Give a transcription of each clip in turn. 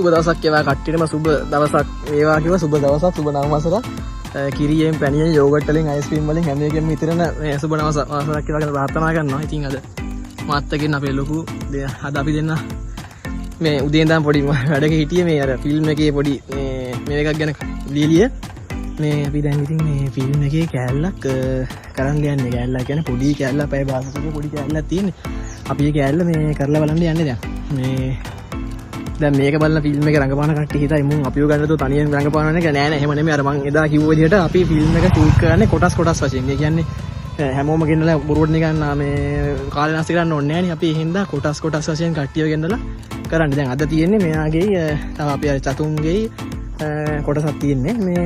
සුබ දවසක් ඒවා කට්ටියටම සුබ දවසක් ඒවා කිව්ව සුබ දවසක් සුබ නව වසරක් කිරියෙන් පැණියෙන් යෝගට් වලින් අයිස්ක්‍රීම් වලින් හැම එකෙම ඉතිරන මේ සුබ නව වසරක් කියලා ගැන ප්‍රාර්ථනා කරනවා. ඉතින් අද මාත් එක්කින් අපේ ලොකු අද අපි දෙන්න මේ උදේ ඉඳන් පොඩි වැඩක හිටියේ මේ අර ෆිල්ම් එකේ පොඩි මේ එකක් ගැන ලියලිය මේ අපි දැන් ඉතින් මේ ෆිල්ම් එකේ කෑල්ලක් කරන් යන්නේ. කෑල්ලක් කියන්නේ පොඩි කෑල්ලක් පැය භාෂාවක පොඩි කෑල්ලක් තියෙන්නේ. අපි මේ කෑල්ල මේ කරලා බලන්න යන්නේ දැන්. මේ දැන් මේක බලන ෆිල්ම් එක රංගපාන කට්ටිය හිතයි මුන් අපිව ගන්නතෝ තනියෙන් රංගපාන එක නෑ නෑ එහෙම නෙමෙයි. අර මං එදා කිව්ව විදිහට අපි ෆිල්ම් එක ෂූට් කරන්නේ කොටස් වශයෙන්. ඒ කියන්නේ හැමෝම ගෙන්නලා බොරුවට නිකන් මේ කාලේ නැස්ති කරන්න ඕනේ නෑනේ. අපි ඒ හින්දා කොටස් වශයෙන් කට්ටියව ගෙන්නලා කරන්නේ. දැන් අද තියෙන්නේ මෙයාගේ තව අපි අර චතුන්ගේ කොටසක් තියෙන්නේ මේ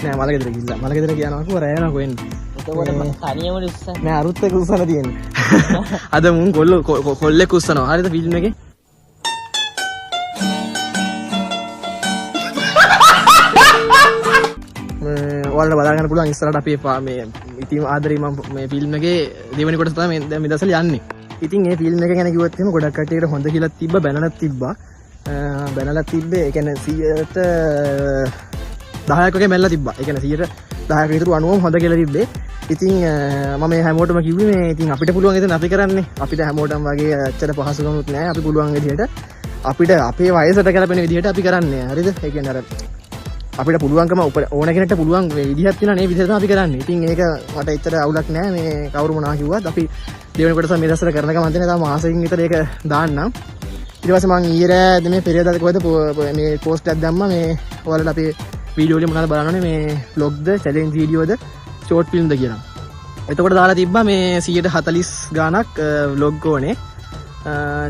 නෑ මලගෙදර ගිහිල්ලා. මලගෙදර කියනවා කිව්ව රෑ යනවා කොහෙන්ද? එතකොට තනියම උස්සන නෑ අරුත් එක උස්සන තියෙන්නේ. අද මුන් කොල්ලෙක් උස්සනවා. හරිද ෆිල්ම් එකේ? ඔයාලට බලා ගන්න පුළුවන් ඉස්සරහට අපි මේ ඉතින් ආදරේ මම මේ ෆිල්ම් එකේ දෙවෙනි කොටස තමයි දැන් මේ දවස්වල යන්නේ. ඉතින් මේ ෆිල්ම් එක ගැන කිව්වොත් එහෙම ගොඩක් කට්ටියකට හොඳ කියලා තිබ්බා බැනලත් තිබ්බා. බැනලත් තිබ්බේ ඒ කියන්නේ 10ක් වගේ මැල්ලලා තිබ්බා. ඒ කියන්නේ 10ක විතර 90ම හොඳ කියලා තිබ්බේ. ඉතින් මම මේ හැමෝටම කිව්වේ මේ ඉතින් අපිට පුළුවන් ඉතින් අපි කරන්නේ. අපිට හැමෝටම වගේ අච්චර පහසුකමක් නැහැ. අපි පුළුවන් විදිහට අපිට අපේ වයසට කරපෙන විදිහට අපි කරන්නේ. හරිද? ඒ කියන්නේ අර අපිට පුළුවන්කම ඕන කෙනෙක්ට පුළුවන් විදිහක් තියෙනවා නේ විදිහට අපි කරන්නේ. ඉතින් ඒක මට ඇත්තට අවුලක් නෑ. මේ කවුරු මොනවා කිව්වත් අපි දෙවෙනි කොටස මේ දවස්වල කරන ගමන් තියෙන තාම මාසෙකින් විතර ඒක දාන්නම්. ඊට පස්සේ මම ඊයේ රෑ මේ පෙරේදා කොහෙද මේ පෝස්ට් එකක් දැම්මා. මේ ඔයාලට අපි වීඩියෝ වලින් මොනවද බලන්න ඕනේ මේ vlogද challenge වීඩියෝද short filmද කියලා. එතකොට දාලා තිබ්බා මේ 140 ගාණක් vlog ඕනේ.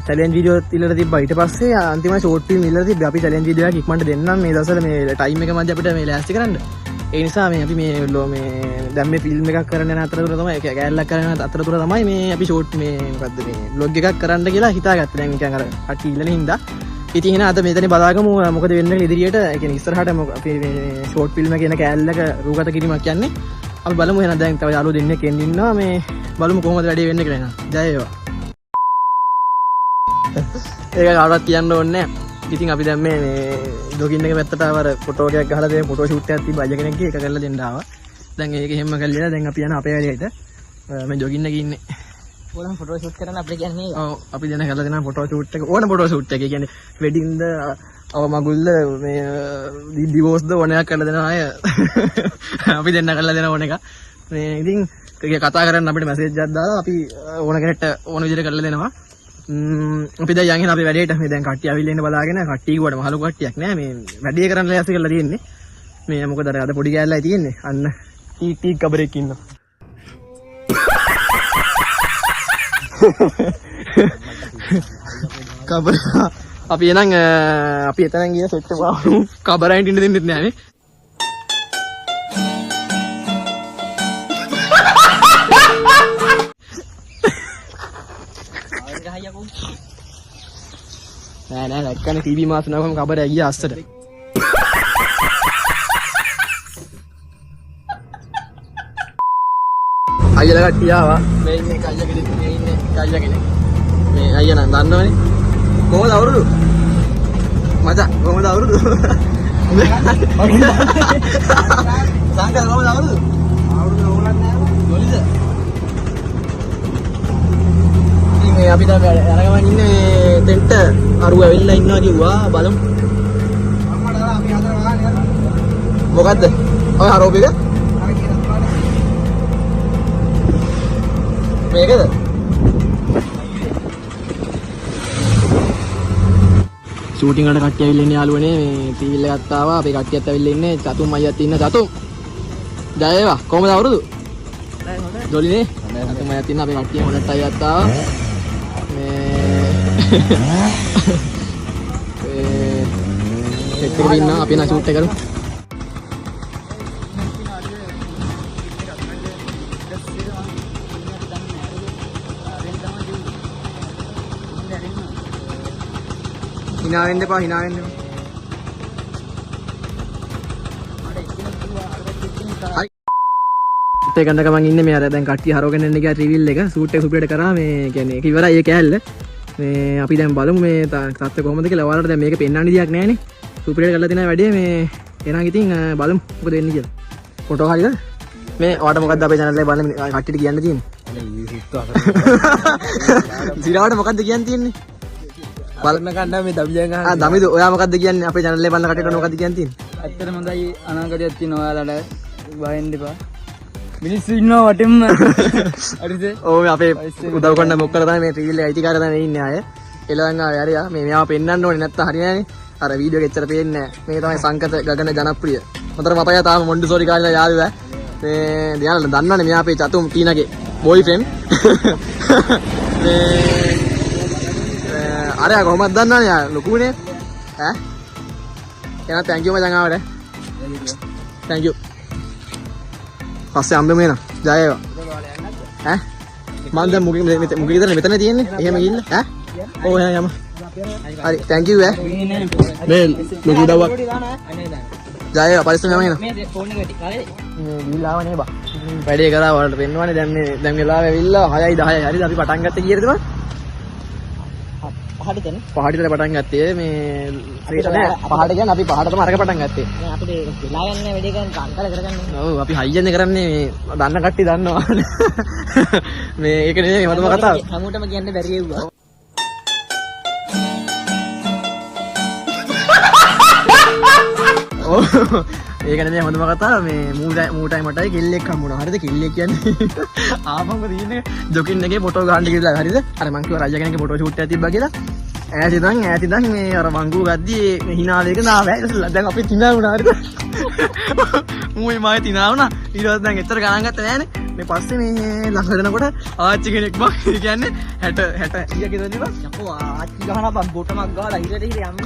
challenge video ඉල්ලලා තිබ්බා. ඊට පස්සේ අන්තිමට short film ඉල්ලලා තිබ්බා. අපි challenge video එකක් ඉක්මනට දෙන්නම් මේ දවස්වල මේ time එක මැද අපිට මේ ලෑස්ති කරන්න. ඒ නිසා මේ අපි මේ දැන් මේ film එකක් කරන්න යන අතරතුර තමයි කෑල්ලක් කරන්න යන අතරතුර තමයි මේ අපි short මේ මොකද්ද මේ vlog එකක් කරන්න කියලා හිතාගත්තේ. දැන් නිකන් අර අටි ඉල්ලන හින්දා. ඉතින් එහෙනම් අද මෙතන බලාගමු මොකද වෙන්නේ ඉදිරියට. ඒ කියන්නේ ඉස්සරහට අපි මේ short film එකේ එන කෑල්ලක රූගත කිරීමක් යන්නේ. අපි බලමු එහෙනම් දැන් තව යාළුවෝ දෙන්නෙක් එන්න ඉන්නවා. මේ බලමු කොහොමද වැඩේ වෙන්නේ කියලා. ජය වේවා. ඒක කාටවත් කියන්න ඕනේ නැහැ. ඉතින් අපි දැන් මේ ඩොගින් එක පැත්තට ආවර ෆොටෝ එකක් ගහලා දෙන ෆොටෝ ෂූට් එකක් තිබ්බා අය කෙනෙක්ගේ ඒක කරලා දෙන්න ආවා. දැන් ඒක හැම කල්ලිලා දැන් අපි යන අපේ වැඩේට මේ ඩොගින් එකේ ඉන්නේ. ඕනම් ෆොටෝ ෂූට් කරන්න අපිට කියන්නේ. ඔව් අපි දැන් කරලා දෙන ෆොටෝ ෂූට් එක ඕන ෆොටෝ ෂූට් එක. ඒ කියන්නේ වෙඩින්ද මගුල්ද මේ ඩිවෝර්ස්ද ඕනයක් කරලා දෙන අය අපි දෙන්න කරලා දෙන ඕන එක. මේ ඉතින් කතා කරන්න අපිට මැසේජ් එකක් දාලා අපි ඕන කෙනෙක්ට ඕන විදිහට කරලා දෙනවා. අපි දැන් යන්නේ අපේ වැඩේට. මේ දැන් කට්ටිය අවිල්ල ඉන්න බලාගෙන කට්ටිය ගුවට මහලු කට්ටියක් නෑ. මේ වැඩේ කරන්න ලෑස්ති කරලා තියෙන්නේ. මේ මොකද අද පොඩි කෑල්ලයි තියෙන්නේ. අන්න ටී කබරෙක් ඉන්නවා. කබර අපි එනං අපි එතනන් ගිය සෙට් එක වහමු. කබරයින්ට ඉන්න දෙන්නෙත් නෑනේ. නෑ නෑ දැක්කනේ ටීවී මාත් නවම කබරය ගියා අස්සට. අයියලා කට්ටිය ආවා. මේ ඉන්නේ අයියා කෙනෙක්. මේ ඉන්නේ අයියා කෙනෙක්. මේ අයියා නම් දන්නවනේ. කොහොමද අවුරුදු? මචං කොහොමද අවුරුදු? සංකල් කොහොමද අවුරුදු? අවුරුදු ඕලක් නෑ. මොලිද? මේ අපි දැන් අරගෙන ඉන්නේ දෙන්න අරුව ඇවිල්ලා ඉන්නවා කිව්වා බලමු. අම්මට දාලා අපි හතර වාහනේ යනවා. මොකද්ද? ඔය හරෝප එක? මේකද? ෂූටින් වලට කට්ටිය ඇවිල්ලා ඉන්නේ යාළුවනේ. මේ ටීවී එකක් ආවා. අපි කට්ටියත් ඇවිල්ලා ඉන්නේ. චතුම් අයියත් ඉන්න. චතුම්. ජය වේවා. කොහමද අවුරුදු? හොඳයි. ජොලිනේ. චතුම් අයියත් ඉන්න. අපි කට්ටිය හොඳට අයියත් ආවා. සෙට් එකේ ඉන්නවා. අපි නා ෂූට් එක කරමු. hina වෙන්න එපා hina වෙන්න එපා. ඒ ගන්න ගමන් ඉන්නේ මේ අර දැන් කට්ටිය හරවගෙන එන්න ගියා රිවිල් එක සූට් එක සුපිරියට කරා මේ කියන්නේ ඒක ඉවරයි ඒ කෑල්ල මේ අපි දැන් බලමු මේ තත්ත්වය කොහොමද කියලා. ඔයාලට දැන් මේක පෙන්වන්න විදියක් නැහැනේ. සුපිරියට කරලා තියෙන වැඩේ මේ එහෙනම් ඉතින් බලමු මොකද වෙන්නේ කියලා. ෆොටෝ හරිද? මේ ඔයාලට මොකද්ද අපේ channel එකේ බලන්න කට්ටියට කියන්න තියෙන්නේ? සිරාවට මොකද්ද කියන්න තියෙන්නේ? බලන්න කණ්ඩා මේ දබියන් ගහන. දමිදු ඔයා මොකද්ද කියන්නේ අපේ channel එකේ බලන කට්ටියට මොකද්ද කියන්න තියෙන්නේ? ඇත්තටම හොඳයි අනාගතයක් තියෙනවා ඔයාලට. බයෙන් දෙපා. මිනිස්සු ඉන්නවා වටෙම. හරිද? ඔව් අපේ උදව් කරන්න මොකද තමයි මේ රීල් එක අයිතිකාරය තමයි ඉන්නේ අය. එළවන් ආවේ හරියා. මේ මෙයාව පෙන්වන්න ඕනේ නැත්තම් හරියන්නේ නැහැ. අර වීඩියෝ එක එච්චර පේන්නේ නැහැ. මේ තමයි සංකත ගගන ජනප්‍රිය. හොඳටම අපයා තාම මොන්ඩිසෝරි කාලේ යාළුවා. මේ දියාලා දන්නවනේ මෙයා අපේ චතුම් ටීනාගේ බෝයිෆ්‍රෙන්ඩ්. මේ අරයා කොහොමද දන්නවනේ යා ලොකුනේ ඈ එහෙනම් thank you මචං ආවට thank you පස්සේ අම්බෙමු එන ජය වේවා ඈ මම දැන් මුගේ විතරනේ මෙතන තියෙන්නේ එහෙම ගිහින් ඈ ඔව් එහෙනම් යමු හරි thank you ඈ මේ ලොකු දවවක් ජය වේවා පරිස්සම යමු එන මේ ෆෝන් එක කාලේ ගිහිල්ලා ආවනේ බා වැඩේ කරා වලට පෙන්වන්නේ දැන් වෙලාව ඇවිල්ලා 6යි 10යි හරිද අපි පටන් ගත්තේ කීයද බා පහට දෙන්න. පහට පටන් ගත්තේ මේ පහට කියන්නේ අපි පහටම අරක පටන් ගත්තේ. දැන් අපිට වෙලා යන්නේ වැඩේ කරන් අන්තර කරගන්න. ඔව් අපි හයියෙන් කරන්නේ මේ දන්න කට්ටිය දන්නවා. මේ ඒක නෙමෙයි මතම කතාව. හැමෝටම කියන්න බැරි වුණා. ඔව් ඒක නෙමෙයි හොඳම කතාව මේ මූටයි මටයි කෙල්ලෙක් හම්බුණා. හරිද? කෙල්ලෙක් කියන්නේ ආපහුම තියෙන්නේ ජොකින් එකේ ෆොටෝ ගන්න කියලා. හරිද? අර මං කිව්වා රජා කෙනෙක්ගේ ෆොටෝ ෂූට් එකක් තිබ්බා කියලා. ඈත ඉඳන් මේ අර වංගු ගද්දී මේ hina වේක නාවෑ. දැන් අපි තිනා වුණා. හරිද? මූයි මායි තිනා වුණා. ඊට පස්සේ දැන් එච්චර ගණන් ගත්තේ නෑනේ. මේ පස්සේ මේ ළඟ වෙනකොට ආච්චි කෙනෙක් බා කියන්නේ 60 ඊය කියලාද බා? යකෝ ආච්චි ගහන බං බොටමක් ගාලා ඉරට ඉර යන්න.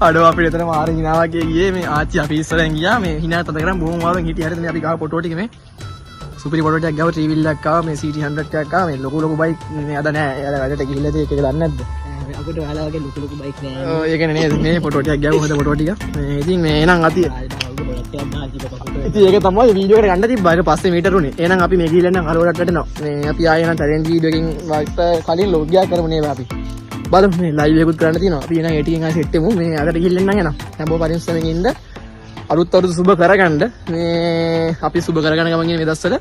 අඩෝ අපිට එතන මාර හිනාවක් ගියේ මේ ආච්චි අපි ඉස්සරෙන් ගියා මේ හිනාත් අත කරන් බොහොම වාරෙන් හිටිය හරියට මේ අපි ගාව ෆොටෝ ටික මේ සුපිරි ෆොටෝ ටිකක් ගාව ට්‍රීවිල් එකක් ආවා මේ CT 100 එකක් ආවා මේ ලොකු බයික් මේ අද නෑ එයාලා වැඩට ගිහිල්ලා තියෙක ඒක දන්නේ නැද්ද අපිට ඔයාලා වගේ ලොකු බයික් නෑ ඔව් ඒකනේ නේද මේ ෆොටෝ ටිකක් ගාව හොඳ ෆොටෝ ටික මේ ඉතින් මේ එනං අතිය ඉතින් ඒක තමයි වීඩියෝ එකට ගන්න තිබ්බා ඒක පස්සේ මීටර උනේ එහෙනම් අපි මේ ගිහිල්ලා නම් අරවලට වැටෙනවා මේ අපි ආයෙ නම් ටැලන්ට් වීඩියෝ එකකින් වායිට කලින් ලොග් ගියා කරමු නේද අපි බලමු මේ ලයිව් එකකුත් කරන්න තියෙනවා අපි එනං ඒටිගෙන් ආයෙ සෙට් වෙමු මේ අදට ගිහිල්ලා නම් එනවා හැමෝම පරිස්සමෙන් ඉන්න අලුත් අවුරුදු සුබ කරගන්න මේ අපි සුබ කරගන්න ගමන් ඉන්නේ මේ දවස්වල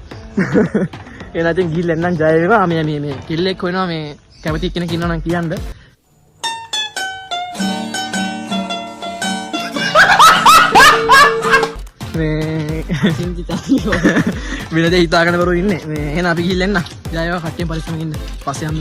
එහෙනම් ඉතින් ගිහිල්ලා නම් ජය වේවා මේ කිල්ලෙක් හොයනවා මේ කැමති කෙනෙක් ඉන්නවා නම් කියන්න මේ විනෝද හිතාගෙන බරු ඉන්නේ මේ එහෙනම් අපි ගිහිල්ලා එන්න ජය වේවා කට්ටියම පරිස්සමෙන් ඉන්න පස්සේ යන්න